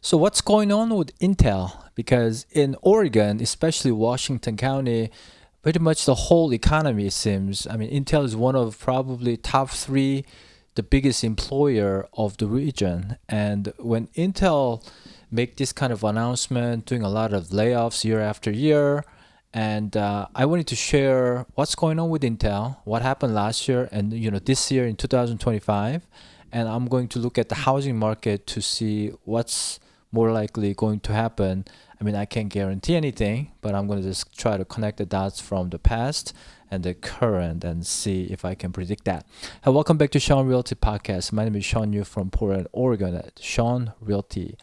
So what's going on with Intel? Because in Oregon, especially Washington County, pretty much the whole economy seems. I mean, Intel is one of probably top three, the biggest employer of the region. And when Intel make this kind of announcement, doing a lot of layoffs year after year, and I wanted to share what's going on with Intel, what happened last year, and this year in 2025. And I'm going to look at the housing market to see what's more likely going to happen. I mean, I can't guarantee anything, but I'm going to just try to connect the dots from the past and the current and see if I can predict that. Hey, welcome back to Shawn Realty Podcast. My name is Shawn Yu from Portland, Oregon at Shawn Realty.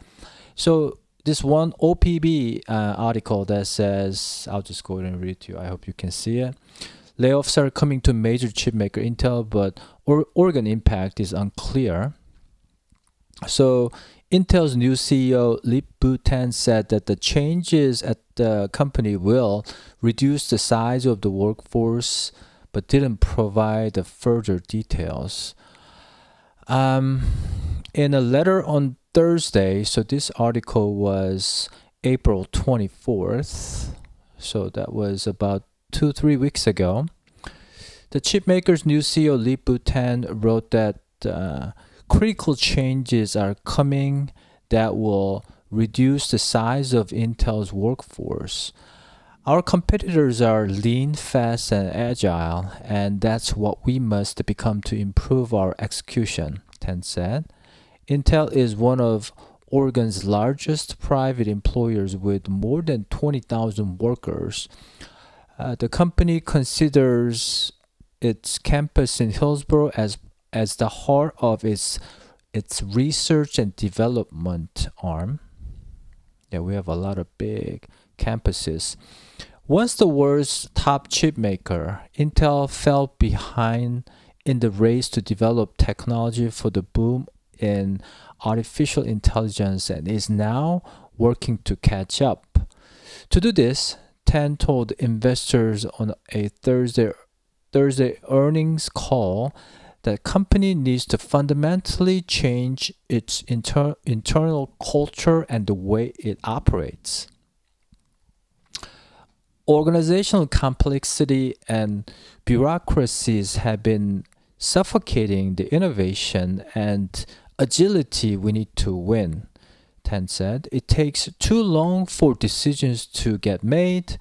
So this one OPB article that says, I'll just go ahead and read it to you. I hope you can see it. Layoffs are coming to major chip maker Intel, but Oregon impact is unclear. So Intel's new CEO Lip-Bu Tan said that the changes at the company will reduce the size of the workforce, but didn't provide the further details. In a letter on Thursday, so this article was April 24th, so that was about 2-3 weeks ago. The chipmaker's new CEO Lip-Bu Tan wrote that critical changes are coming that will reduce the size of Intel's workforce. Our competitors are lean, fast, and agile, and that's what we must become to improve our execution, Tan said. Intel is one of Oregon's largest private employers with more than 20,000 workers. The company considers its campus in Hillsboro as the heart of its research and development arm. Yeah, we have a lot of big campuses. Once the world's top chip maker, Intel fell behind in the race to develop technology for the boom in artificial intelligence and is now working to catch up. To do this, Tan told investors on a Thursday earnings call the company needs to fundamentally change its internal culture and the way it operates. Organizational complexity and bureaucracies have been suffocating the innovation and agility we need to win, Tan said. It takes too long for decisions to get made.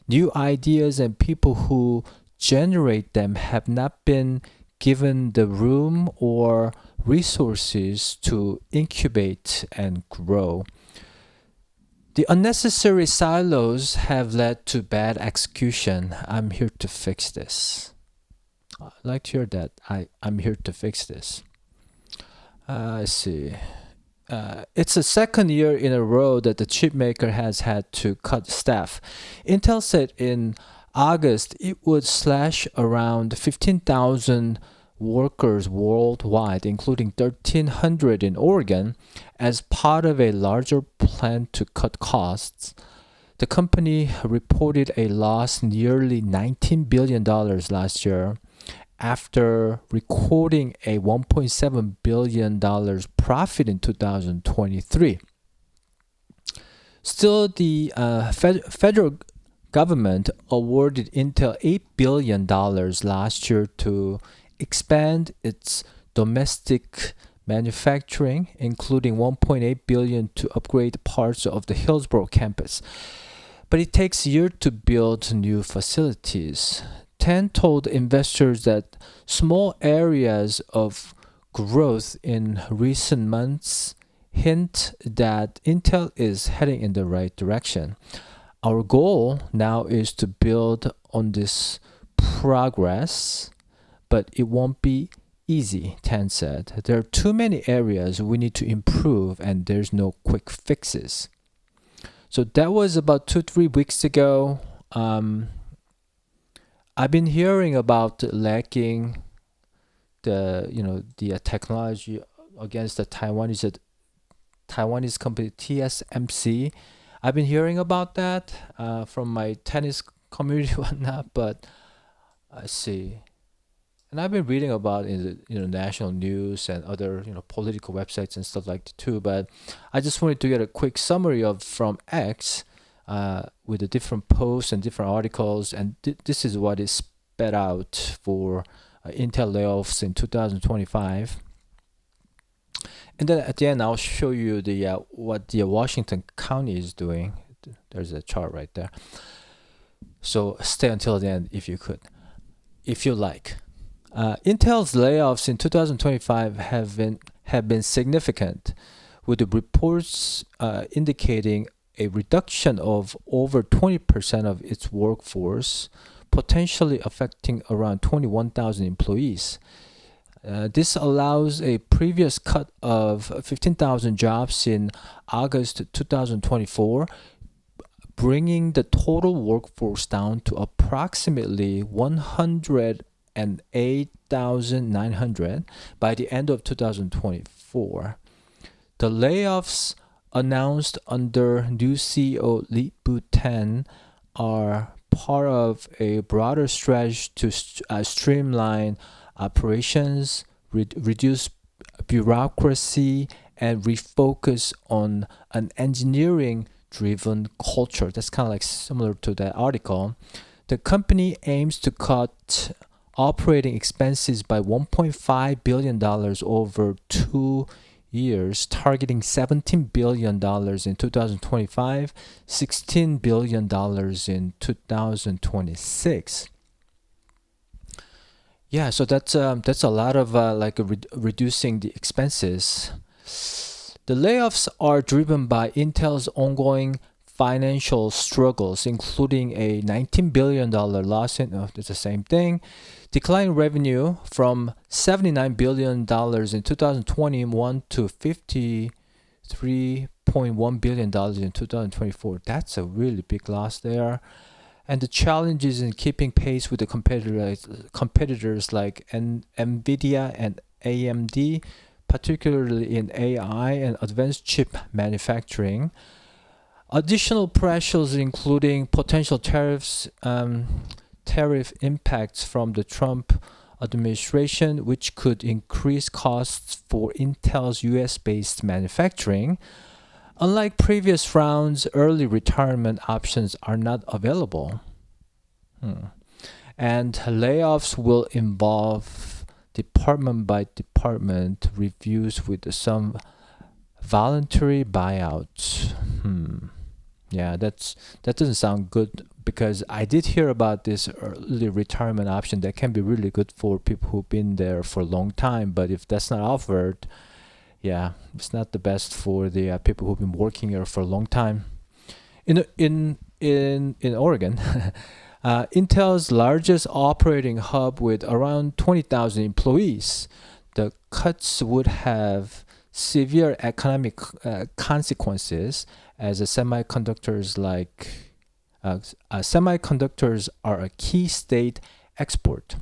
New ideas and people who generate them have not been given the room or resources to incubate and grow. The unnecessary silos have led to bad execution. I'm here to fix this. I'd like to hear that. I'm here to fix this. Let's see. It's the second year in a row that the chip maker has had to cut staff. Intel said in August it would slash around 15,000 workers worldwide, including 1,300 in Oregon, as part of a larger plan to cut costs. The company reported a loss nearly $19 billion last year after recording a $1.7 billion profit in 2023. Still, the federal government awarded Intel $8 billion last year to expand its domestic manufacturing, including $1.8 billion to upgrade parts of the Hillsboro campus. But it takes years to build new facilities. Tan told investors that small areas of growth in recent months hint that Intel is heading in the right direction. Our goal now is to build on this progress, but it won't be easy, Tan said. There are too many areas we need to improve and there's no quick fixes. So that was about 2-3 weeks ago. I've been hearing about lacking the technology against the Taiwanese company TSMC. I've been hearing about that from my tennis community and whatnot, but I see. And I've been reading about in the national news and other political websites and stuff like that too. But I just wanted to get a quick summary of from X, with the different posts and different articles, and this is what is sped out for Intel layoffs in 2025. And then at the end, I'll show you the what the Washington County is doing. There's a chart right there. So stay until the end if you could, if you like. Intel's layoffs in 2025 have been significant, with the reports indicating a reduction of over 20% of its workforce, potentially affecting around 21,000 employees. This allows a previous cut of 15,000 jobs in August 2024, bringing the total workforce down to approximately 108,900 by the end of 2024. The layoffs announced under new CEO Lee Bu-tan are part of a broader strategy to streamline operations, reduce bureaucracy, and refocus on an engineering-driven culture. That's kind of like similar to that article. The company aims to cut operating expenses by $1.5 billion over 2 years, targeting $17 billion in 2025, $16 billion in 2026. Yeah, so that's a lot of reducing the expenses. The layoffs are driven by Intel's ongoing financial struggles, including a $19 billion loss in it's the same thing, declining revenue from $79 billion in 2021 to $53.1 billion in 2024. That's a really big loss there. And the challenges in keeping pace with the competitors like NVIDIA and AMD, particularly in AI and advanced chip manufacturing. Additional pressures including potential tariff impacts from the Trump administration, which could increase costs for Intel's US-based manufacturing. Unlike previous rounds, early retirement options are not available. And layoffs will involve department by department reviews with some voluntary buyouts. Yeah, that doesn't sound good, because I did hear about this early retirement option that can be really good for people who've been there for a long time. But if that's not offered, yeah, it's not the best for the people who've been working here for a long time. In Oregon, Intel's largest operating hub with around 20,000 employees, the cuts would have severe economic consequences, as semiconductors are a key state export.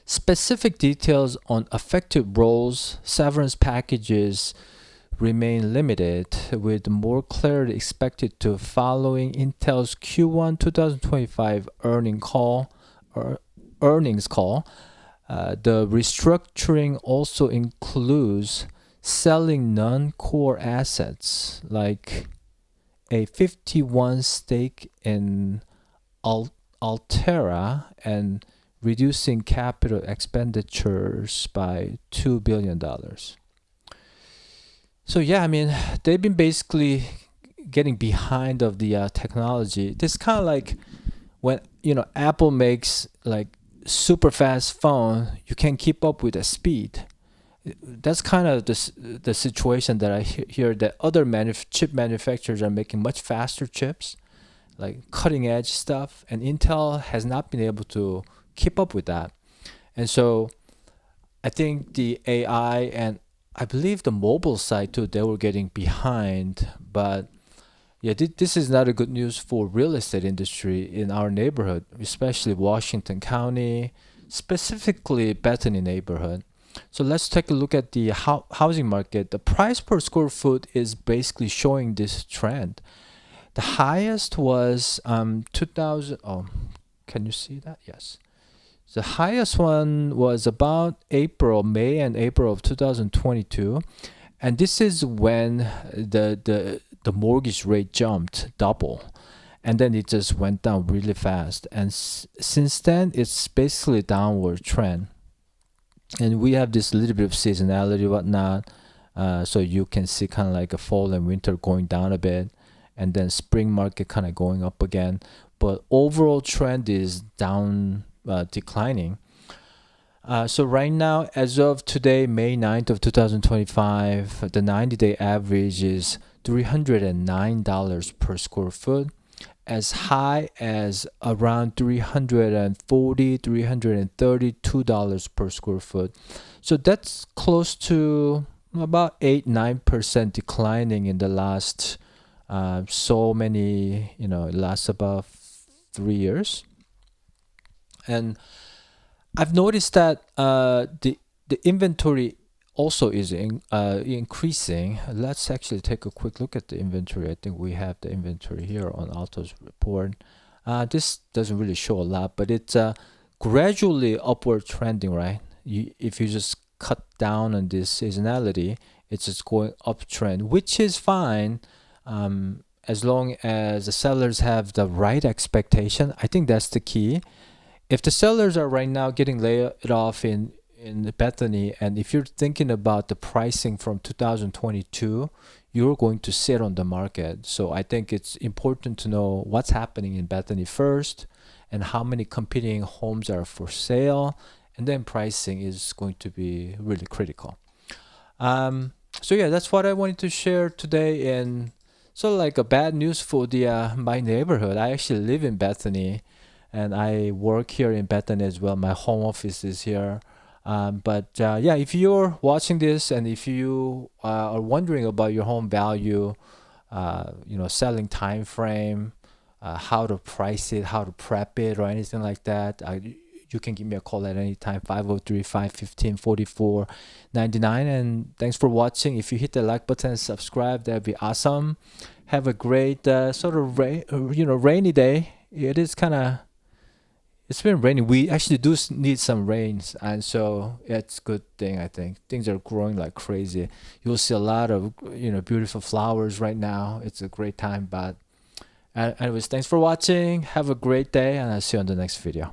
Specific details on affected roles, severance packages remain limited, with more clarity expected to following Intel's Q1 2025 earnings call. The restructuring also includes selling non-core assets like a 51 stake in Altera and reducing capital expenditures by $2 billion. So yeah, I mean, they've been basically getting behind of the technology. This kind of like when Apple makes like super fast phone, you can't keep up with the speed. That's kind of the situation that I hear, that other chip manufacturers are making much faster chips, like cutting edge stuff, and Intel has not been able to keep up with that. And so I think the AI and I believe the mobile side too, they were getting behind. But yeah, this is not a good news for real estate industry in our neighborhood, especially Washington County, specifically Bethany neighborhood. So let's take a look at the housing market. The price per square foot is basically showing this trend. The highest was 2000. Oh, can you see that? Yes. The highest one was about May and April of 2022, and this is when the mortgage rate jumped double, and then it just went down really fast. And since then, it's basically a downward trend. And we have this little bit of seasonality, whatnot. So you can see kind of like a fall and winter going down a bit, and then spring market kind of going up again. But overall trend is down, declining. So right now, as of today, May 9th of 2025, the 90-day average is $309 per square foot, as high as around $332 per square foot. So that's close to about 8-9% declining in the last so many, it lasts about 3 years. And I've noticed that the inventory also is increasing. Let's actually take a quick look at the inventory. I think we have the inventory here on Alto's report. This doesn't really show a lot, but it's gradually upward trending, right? If you just cut down on this seasonality, it's just going uptrend, which is fine, as long as the sellers have the right expectation. I think that's the key. If the sellers are right now getting laid off in Bethany, and if you're thinking about the pricing from 2022, you're going to sit on the market. So I think it's important to know what's happening in Bethany first, and how many competing homes are for sale, and then pricing is going to be really critical. So yeah, that's what I wanted to share today. And so like a bad news for the my neighborhood. I actually live in Bethany, and I work here in Bethany as well. My home office is here. But yeah, if you're watching this and if you are wondering about your home value, selling time frame, how to price it, how to prep it, or anything like that, you can give me a call at any time, 503-515-4499. And thanks for watching. If you hit the like button and subscribe, that'd be awesome. Have a great sort of rainy day. It's been raining. We actually do need some rains, and so it's a good thing. I think things are growing like crazy. You'll see a lot of beautiful flowers right now. It's a great time. But anyways, thanks for watching. Have a great day, and I'll see you on the next video.